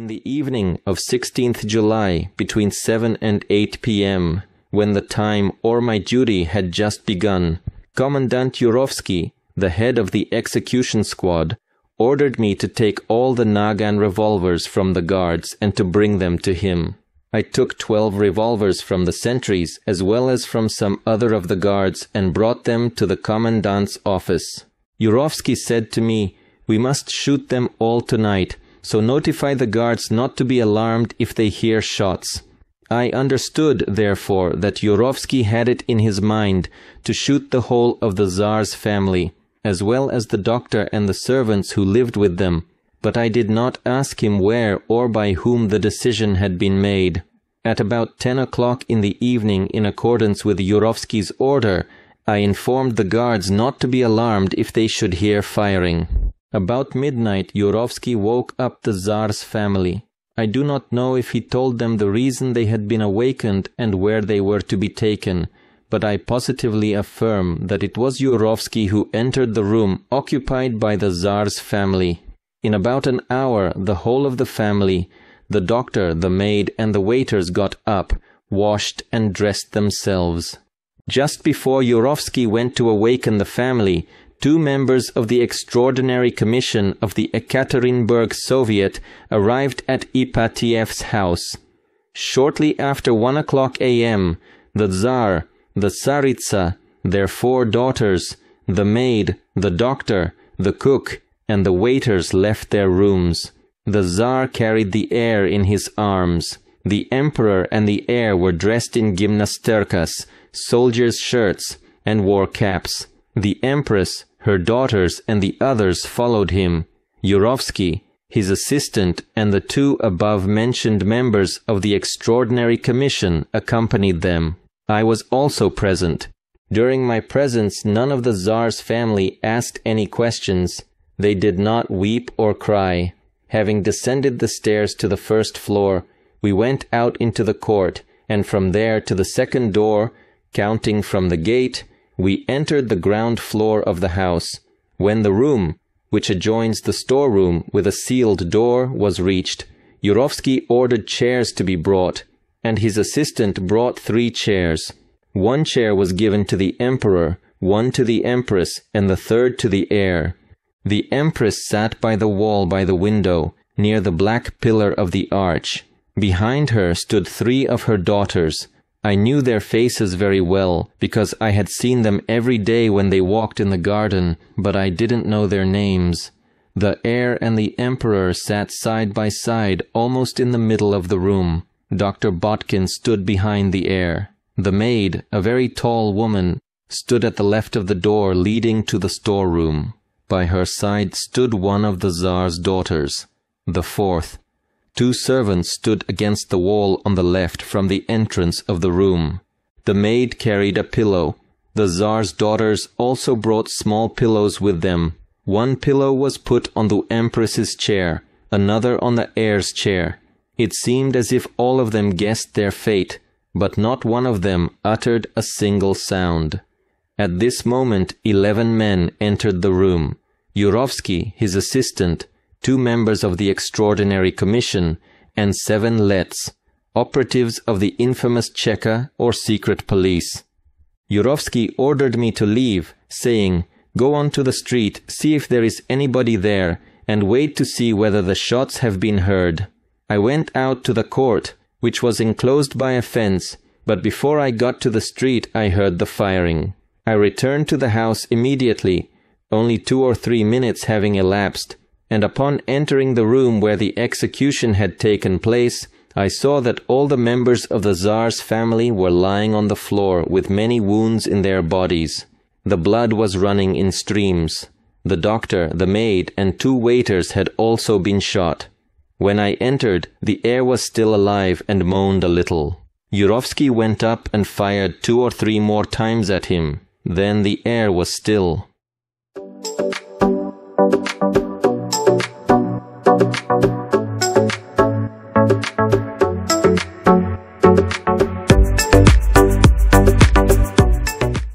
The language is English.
the evening of 16th July between 7 and 8 p.m., when the time or my duty had just begun, Commandant Yurovsky, the head of the execution squad, ordered me to take all the Nagant revolvers from the guards and to bring them to him. I took 12 revolvers from the sentries as well as from some other of the guards and brought them to the commandant's office. Yurovsky said to me, "We must shoot them all tonight, so notify the guards not to be alarmed if they hear shots." I understood, therefore, that Yurovsky had it in his mind to shoot the whole of the Tsar's family, as well as the doctor and the servants who lived with them, but I did not ask him where or by whom the decision had been made. At about 10 o'clock in the evening, in accordance with Yurovsky's order, I informed the guards not to be alarmed if they should hear firing. About midnight, Yurovsky woke up the Tsar's family. I do not know if he told them the reason they had been awakened and where they were to be taken, but I positively affirm that it was Yurovsky who entered the room occupied by the Tsar's family. In about an hour, the whole of the family, the doctor, the maid, and the waiters got up, washed, and dressed themselves. Just before Yurovsky went to awaken the family, 2 members of the Extraordinary Commission of the Ekaterinburg Soviet arrived at Ipatiev's house. Shortly after 1 o'clock a.m., the Tsar, the Tsaritsa, their 4 daughters, the maid, the doctor, the cook, and the waiters left their rooms. The Tsar carried the heir in his arms. The emperor and the heir were dressed in gymnasterkas, soldiers' shirts, and wore caps. The empress, her daughters, and the others followed him. Yurovsky, his assistant, and the 2 above-mentioned members of the Extraordinary Commission accompanied them. I was also present. During my presence, none of the Tsar's family asked any questions. They did not weep or cry. Having descended the stairs to the first floor, we went out into the court, and from there to the second door, counting from the gate, we entered the ground floor of the house. When the room, which adjoins the storeroom with a sealed door, was reached, Yurovsky ordered chairs to be brought, and his assistant brought 3 chairs. 1 chair was given to the emperor, 1 to the empress, and the 3rd to the heir. The empress sat by the wall by the window, near the black pillar of the arch. Behind her stood 3 of her daughters. I knew their faces very well, because I had seen them every day when they walked in the garden, but I didn't know their names. The heir and the emperor sat side by side, almost in the middle of the room. Dr. Botkin stood behind the heir. The maid, a very tall woman, stood at the left of the door leading to the storeroom. By her side stood one of the Tsar's daughters, the 4th. 2 servants stood against the wall on the left from the entrance of the room. The maid carried a pillow. The Tsar's daughters also brought small pillows with them. 1 pillow was put on the empress's chair, another on the heir's chair. It seemed as if all of them guessed their fate, but not one of them uttered a single sound. At this moment 11 men entered the room. Yurovsky, his assistant, 2 members of the Extraordinary Commission, and 7 lets, operatives of the infamous Cheka or secret police. Yurovsky ordered me to leave, saying, "Go on to the street, see if there is anybody there, and wait to see whether the shots have been heard." I went out to the court, which was enclosed by a fence, but before I got to the street I heard the firing. I returned to the house immediately, only 2 or 3 minutes having elapsed, and upon entering the room where the execution had taken place, I saw that all the members of the Tsar's family were lying on the floor with many wounds in their bodies. The blood was running in streams. The doctor, the maid, and 2 waiters had also been shot. When I entered, the heir was still alive and moaned a little. Yurovsky went up and fired 2 or 3 more times at him. Then the heir was still.